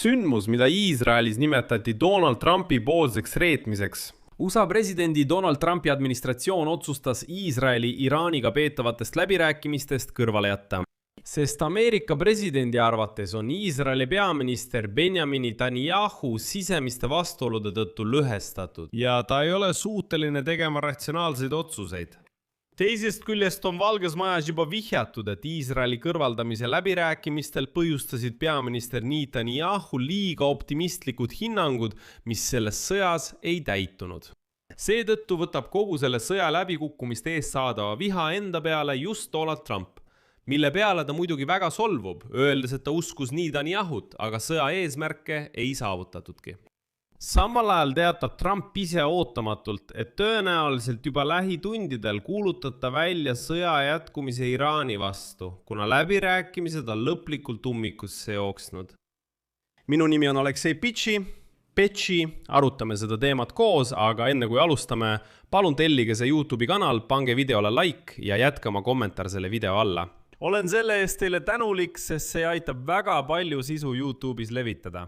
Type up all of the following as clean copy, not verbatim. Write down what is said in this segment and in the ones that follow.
Sündmus, mida Iisraelis nimetati Donald Trumpi poolseks reetmiseks. USA presidendi Donald Trumpi administratsioon otsustas Iisraeli Iraaniga peetavatest läbirääkimistest kõrvale jätta. Sest Ameerika presidendi arvates on Iisraeli peaminister Benjamin Netanyahu sisemiste vastuolude tõttu lõhestatud ja ta ei ole suuteline tegema ratsionaalseid otsuseid. Teisest küljest on Valges Majas juba vihjatud, et Iisraeli kõrvaldamise läbirääkimistel põhjustasid peaminister Netanyahu liiga optimistlikud hinnangud, mis selles sõjas ei täitunud. Seetõttu võtab kogu selle sõja läbikukkumist ees saadava viha enda peale just Donald Trump, mille peale ta muidugi väga solvub, öeldes, et ta uskus Netanyahut, aga sõja eesmärke ei saavutatudki. Samal ajal teatab Trump ise ootamatult, et tõenäoliselt juba lähitundidel kuulutada välja sõja jätkumise Iraani vastu, kuna läbirääkimised on lõplikult ummikusse jooksnud. Minu nimi on Aleksei Petši, arutame seda teemat koos, aga enne kui alustame, palun tellige see YouTube'i kanal, pange videole like ja jätka oma kommentaar selle video alla. Olen selle eest teile tänulik, sest see aitab väga palju sisu YouTube'is levitada.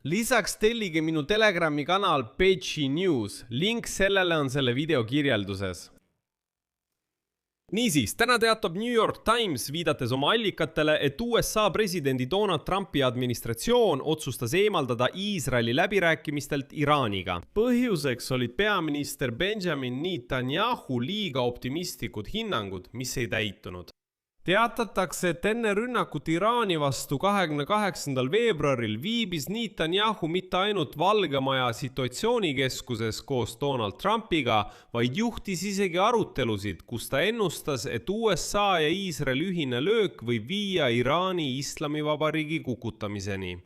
Lisaks tellige minu Telegrami kanal Petši News, link sellele on selle video kirjelduses. Niisiis, täna teatab New York Times, viidates oma allikatele, et USA presidendi Donald Trumpi administratsioon otsustas eemaldada Iisraeli läbirääkimistelt Iraaniga. Põhjuseks olid peaminister Benjamin Netanyahu liiga optimistlikud hinnangud, mis ei täitunud. Teatatakse, et enne rünnakut Iraani vastu 28. veebruaril viibis Netanyahu mitte ainult Valge Maja situatsioonikeskuses koos Donald Trumpiga, vaid juhtis isegi arutelusid, kus ta ennustas, et USA ja Iisraeli ühine löök võib viia Iraani Islamivabariigi kukutamiseni.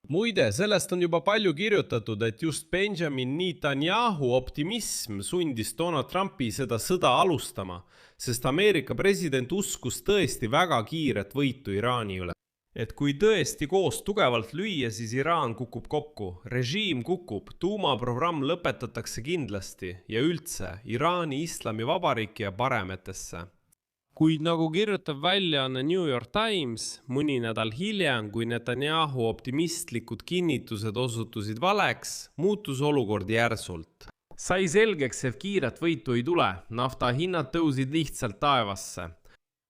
Muide, sellest on juba palju kirjutatud, et just Benjamin Netanyahu optimism sundis Donald Trumpi seda sõda alustama, sest Ameerika president uskus tõesti väga kiiret võitu Iraani üle. Et kui tõesti koos tugevalt lüüa, siis Iraan kukub kokku, režiim kukub, tuumaprogramm lõpetatakse kindlasti ja üldse Iraani Islamivabariik ja paremetesse. Kuid nagu kirjutab väljaanne New York Times, mõni nädal hiljem, kui Netanyahu optimistlikud kinnitused osutusid valeks, muutus olukord järsult. Sai selgeks, et kiiret võitu ei tule, nafta hinnad tõusid lihtsalt taevasse.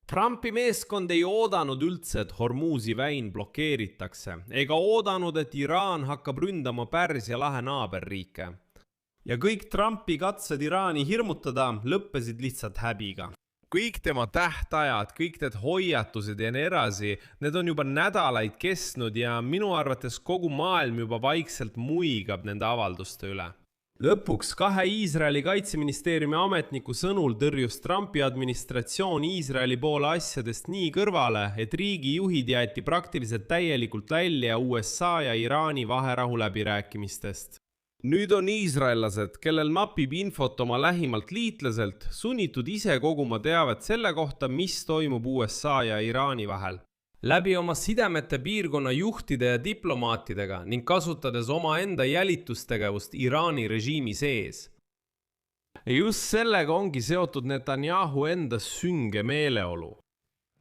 Trumpi meeskond ei oodanud üldse, et Hormuzi väin blokeeritakse, ega oodanud, et Iraan hakkab ründama Pärsia lahe naaberriike. Ja kõik Trumpi katsed Iraani hirmutada lõppesid lihtsalt häbiga. Kõik tema tähtajad, kõik need hoiatused ja nii edasi, need on juba nädalaid kestnud ja minu arvates kogu maailm juba vaikselt muigab nende avalduste üle. Lõpuks 2 Iisraeli kaitseministeeriumi ametniku sõnul tõrjus Trumpi administratsioon Iisraeli poole asjadest nii kõrvale, et riigijuhid jäeti praktiliselt täielikult välja USA ja Iraani vaherahu läbirääkimistest. Nüüd on iisraellased, kellel mapib infot oma lähimalt liitlaselt, sunnitud ise koguma teavet selle kohta, mis toimub USA ja Iraani vahel. Läbi oma sidemete piirkonna juhtide ja diplomaatidega ning kasutades oma enda jälitustegevust Iraani režiimi sees. Just sellega ongi seotud Netanyahu enda sünge meeleolu.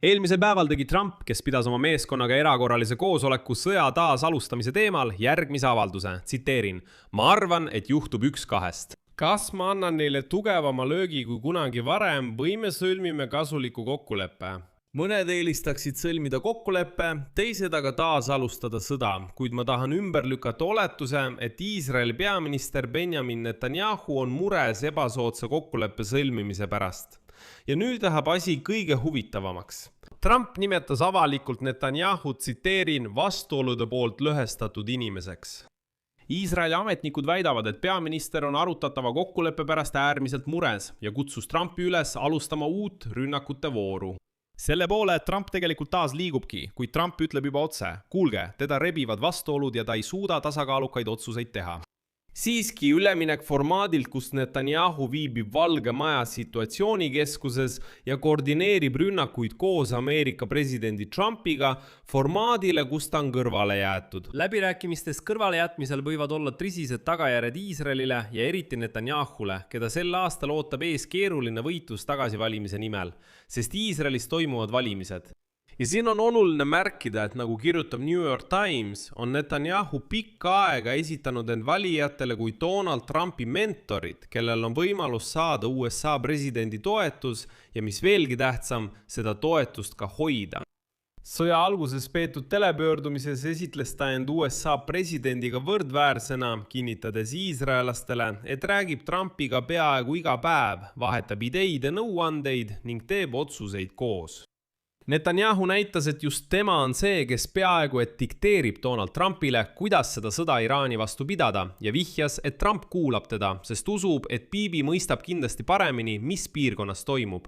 Eelmisel päeval tegi Trump, kes pidas oma meeskonnaga erakorralise koosoleku sõja taas alustamise teemal, järgmise avalduse, tsiteerin: "Ma arvan, et juhtub üks kahest. Kas ma annan neile tugevama löögi kui kunagi varem või me sõlmime kasuliku kokkuleppe? Mõned eelistaksid sõlmida kokkuleppe, teised aga taas alustada sõda, kuid ma tahan ümber lükata oletuse, et Iisraeli peaminister Benjamin Netanyahu on mures ebasoodsa kokkuleppe sõlmimise pärast. Ja nüüd läheb asi kõige huvitavamaks. Trump nimetas avalikult Netanyahu, tsiteerin, vastuolude poolt lõhestatud inimeseks. Iisraeli ametnikud väidavad, et peaminister on arutatava kokkuleppe pärast äärmiselt mures ja kutsus Trumpi üles alustama uut rünnakute vooru. Selle poole, et Trump tegelikult taas liigubki, kuid Trump ütleb juba otse, kuulge, teda rebivad vastuolud ja ta ei suuda tasakaalukaid otsuseid teha. Siiski üleminek formaadilt, kus Netanyahu viibib Valge Maja situatsioonikeskuses ja koordineerib rünnakuid koos Ameerika presidendi Trumpiga, formaadile, kus ta on kõrvale jäetud. Läbirääkimistest kõrvale jätmisel võivad olla tõsised tagajärjed Iisraelile ja eriti Netanyahule, keda sel aastal ootab ees keeruline võitlus tagasivalimise nimel, sest Iisraelis toimuvad valimised. Ja siin on oluline märkida, et nagu kirjutab New York Times, on Netanyahu pikka aega esitanud end valijatele kui Donald Trumpi mentorid, kellel on võimalus saada USA presidendi toetus ja mis veelgi tähtsam, seda toetust ka hoida. Sõja alguses peetud telepöördumises esitles ta end USA presidendiga võrdväärsena, kinnitades iisraelastele, et räägib Trumpiga peaaegu iga päev, vahetab ideid ja nõuandeid ning teeb otsuseid koos. Netanyahu näitas, et just tema on see, kes peaaegu et dikteerib Donald Trumpile, kuidas seda sõda Iraani vastu pidada ja vihjas, et Trump kuulab teda, sest usub, et Bibi mõistab kindlasti paremini, mis piirkonnas toimub.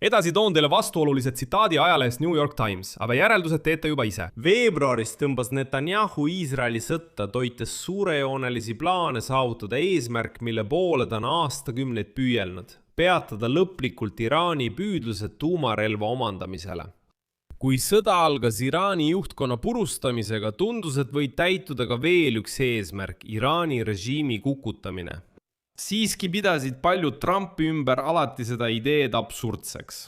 Edasi toon teile vastuolulise tsitaadi ajalehest New York Times, aga järeldused teete juba ise. Veebruaris tõmbas Netanyahu Iisraeli sõtta, toites suurejoonelisi plaane saavutada eesmärk, mille poole ta on aastakümneid püüelnud. Peatada lõplikult Iraani püüdlused tuumarelva omandamisele. Kui sõda algas Iraani juhtkonna purustamisega, tundus, et võid täituda ka veel üks eesmärk, Iraani režiimi kukutamine. Siiski pidasid paljud Trumpi ümber alati seda ideed absurdseks.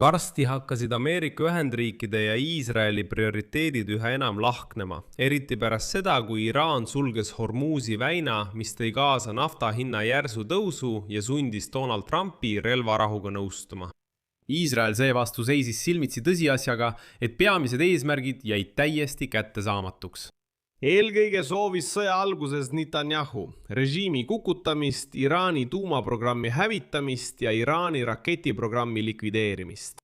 Varsti hakkasid Ameerika Ühendriikide ja Iisraeli prioriteedid üha enam lahknema, eriti pärast seda, kui Iraan sulges Hormuzi väina, mis tõi kaasa nafta hinna järsu tõusu ja sundis Donald Trumpi relvarahuga nõustuma. Iisrael seevastu seisis silmitsi tõsiasjaga, et peamised eesmärgid jäid täiesti kättesaamatuks. Eelkõige soovis sõja alguses Netanyahu režiimi kukutamist, Iraani tuumaprogrammi hävitamist ja Iraani raketiprogrammi likvideerimist.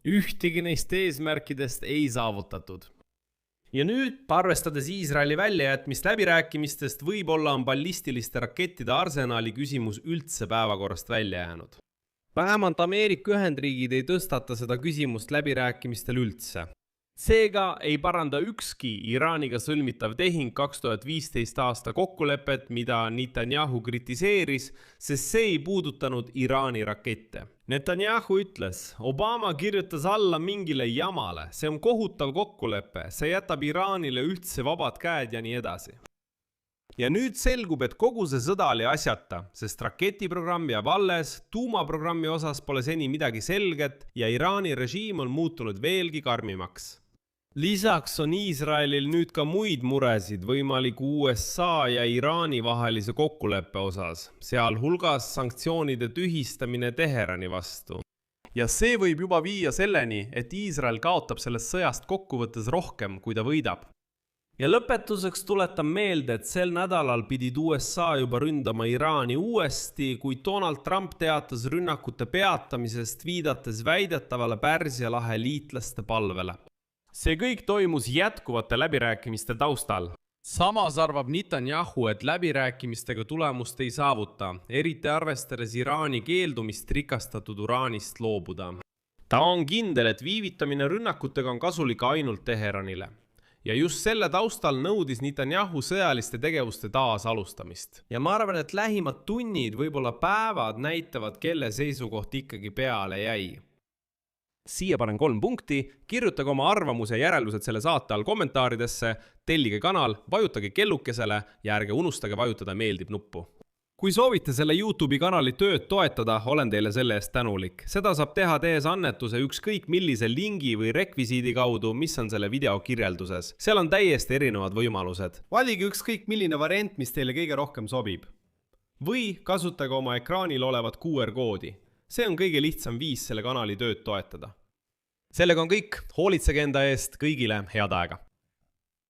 Ühtegi neist eesmärkidest ei saavutatud. Ja nüüd, arvestades Iisraeli väljajätmist läbirääkimistest, võib-olla on ballistiliste rakettide arsenali küsimus üldse päevakorrast välja jäänud. Vähemalt Ameerika Ühendriigid ei tõstata seda küsimust läbirääkimistel üldse. Seega ei paranda ükski Iraaniga sõlmitav tehing 2015 aasta kokkulepet, mida Netanyahu kritiseeris, sest see ei puudutanud Iraani rakette. Netanyahu ütles, Obama kirjutas alla mingile jamale, see on kohutav kokkulepe, see jätab Iraanile üldse vabad käed ja nii edasi. Ja nüüd selgub, et kogu see sõda oli asjata, sest raketiprogramm jääb alles, tuumaprogrammi osas pole seni midagi selget ja Iraani režiim on muutunud veelgi karmimaks. Lisaks on Iisraelil nüüd ka muid muresid võimaliku USA ja Iraani vahelise kokkuleppe osas, sealhulgas sanktsioonide tühistamine Teherani vastu. Ja see võib juba viia selleni, et Iisrael kaotab sellest sõjast kokkuvõttes rohkem, kui ta võidab. Ja lõpetuseks tuletan meelde, et sel nädalal pidid USA juba ründama Iraani uuesti, kui Donald Trump teatas rünnakute peatamisest, viidates väidetavale Pärsia lahe liitlaste palvele. See kõik toimus jätkuvate läbirääkimiste taustal. Samas arvab Netanyahu, et läbirääkimistega tulemust ei saavuta, eriti arvestades Iraani keeldumist rikastatud uraanist loobuda. Ta on kindel, et viivitamine rünnakutega on kasulik ainult Teheranile. Ja just selle taustal nõudis Netanyahu sõjaliste tegevuste taas alustamist. Ja ma arvan, et lähimad tunnid, võib-olla päevad näitavad, kelle seisukoht ikkagi peale jäi. Siia panen 3 punkti, kirjutage oma arvamuse ja järeldused selle saate all kommentaaridesse, tellige kanal, vajutage kellukesele ja ärge unustage vajutada meeldib nuppu. Kui soovite selle YouTube'i kanali tööd toetada, olen teile selle eest tänulik. Seda saab teha tehes annetuse ükskõik millise lingi või rekvisiidi kaudu, mis on selle video kirjelduses. Seal on täiesti erinevad võimalused. Valige ükskõik milline variant, mis teile kõige rohkem sobib. Või kasutage oma ekraanil olevat QR-koodi. See on kõige lihtsam viis selle kanali tööd toetada. Sellega on kõik, hoolitsege enda eest, kõigile head aega!